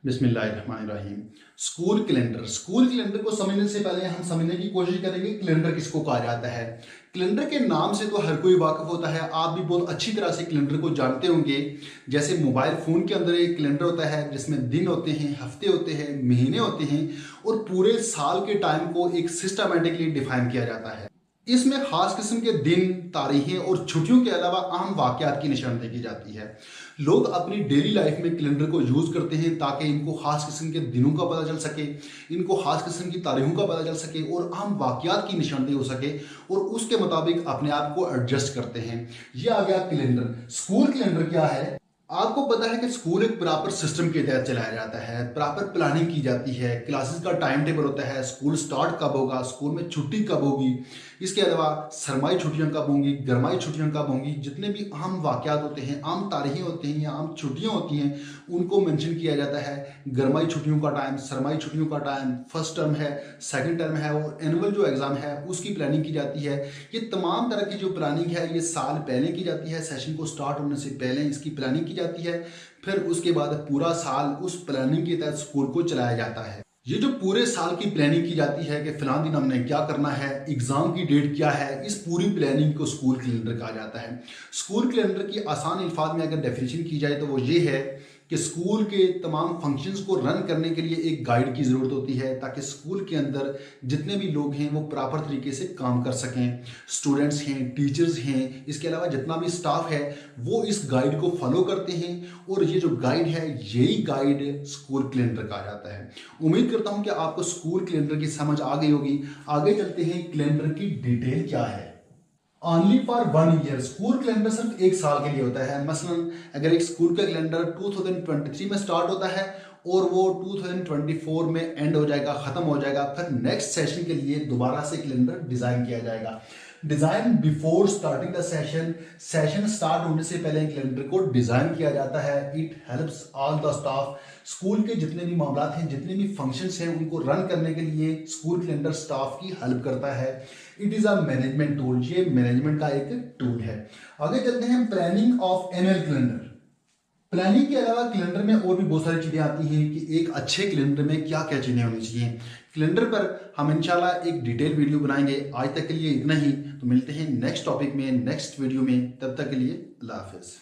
बिस्मिल्लाहिर्रहमानिर्रहीम। School calendar को समझने से पहले हम समझने की कोशिश करेंगे कैलेंडर किसको कहा जाता है। कैलेंडर के नाम से तो हर कोई वाकिफ होता है, आप भी बहुत अच्छी तरह से कैलेंडर को जानते होंगे। जैसे मोबाइल फ़ोन के अंदर एक कैलेंडर होता है जिसमें दिन होते हैं, हफ्ते होते हैं, महीने होते हैं और पूरे साल के टाइम को एक सिस्टमेटिकली डिफाइन किया जाता है। इसमें खास किस्म के दिन, तारीखें और छुट्टियों के अलावा अहम वाक़यात की निशानदेही की जाती है। लोग अपनी डेली लाइफ में कैलेंडर को यूज़ करते हैं ताकि इनको खास किस्म के दिनों का पता चल सके, इनको खास किस्म की तारीखों का पता चल सके और अहम वाक़यात की निशानदेही हो सके और उसके मुताबिक अपने आप को एडजस्ट करते हैं। यह आ गया कैलेंडर। स्कूल कैलेंडर क्या है? आपको पता है कि स्कूल एक प्रॉपर सिस्टम के तहत चलाया जाता है, प्रॉपर प्लानिंग की जाती है, क्लासेस का टाइम टेबल होता है, स्कूल स्टार्ट कब होगा, स्कूल में छुट्टी कब होगी, इसके अलावा सरमाई छुट्टियां कब होंगी, गरमाई छुट्टियां कब होंगी, जितने भी अहम वाक़यात होते हैं, आम तारीखें होती हैं या आम छुट्टियां होती हैं उनको मेंशन किया जाता है। गरमाई छुट्टियों का टाइम, सरमाई छुट्टियों का टाइम, फर्स्ट टर्म है, सेकेंड टर्म है और एनुअल जो एग्ज़ाम है उसकी प्लानिंग की जाती है। ये तमाम तरह की जो प्लानिंग है ये साल पहले की जाती है, सेशन को स्टार्ट होने से पहले इसकी प्लानिंग की जाती है। फिर उसके बाद पूरा साल उस प्लानिंग के तहत स्कूल को चलाया जाता है। ये जो पूरे साल की प्लानिंग की जाती है कि फिलहाल दिन हमने क्या करना है, एग्जाम की डेट क्या है, इस पूरी प्लानिंग को स्कूल कैलेंडर कहा जाता है। स्कूल कैलेंडर की आसान अल्फाज में अगर डेफिनेशन की जाए तो वो ये है कि स्कूल के तमाम फंक्शंस को रन करने के लिए एक गाइड की ज़रूरत होती है ताकि स्कूल के अंदर जितने भी लोग हैं वो प्रॉपर तरीके से काम कर सकें। स्टूडेंट्स हैं, टीचर्स हैं, इसके अलावा जितना भी स्टाफ है वो इस गाइड को फॉलो करते हैं और ये जो गाइड है यही गाइड स्कूल कैलेंडर कहा जाता है। उम्मीद करता हूँ कि आपको स्कूल कैलेंडर की समझ आ गई होगी। आगे चलते हैं, कैलेंडर की डिटेल क्या है। Only for 1 year. School calendar सिर्फ एक साल के लिए होता है। मसलन अगर एक स्कूल का कैलेंडर 2023 में स्टार्ट होता है और वो 2024 में एंड हो जाएगा, ख़त्म हो जाएगा, फिर नेक्स्ट सेशन के लिए दोबारा से कैलेंडर डिज़ाइन किया जाएगा। Design before starting the session, session start होने से पहले कैलेंडर को डिज़ाइन किया जाता है। It helps all the staff. School के जितने भी मामला हैं, जितने भी फंक्शंस हैं उनको रन करने के लिए स्कूल कैलेंडर स्टाफ की हेल्प करता है। It is a management tool. ये मैनेजमेंट का एक टूल है। आगे चलते हैं, planning of annual calendar. Planning के अलावा कैलेंडर में और भी बहुत सारी चीज़ें आती हैं कि एक अच्छे कैलेंडर में क्या क्या चीज़ें होनी चाहिए। कैलेंडर पर हम इंशाल्लाह एक डिटेल वीडियो बनाएंगे। आज तक के लिए इतना ही, तो मिलते हैं नेक्स्ट टॉपिक में, नेक्स्ट वीडियो में। तब तक के लिए अल्लाह हाफिज़।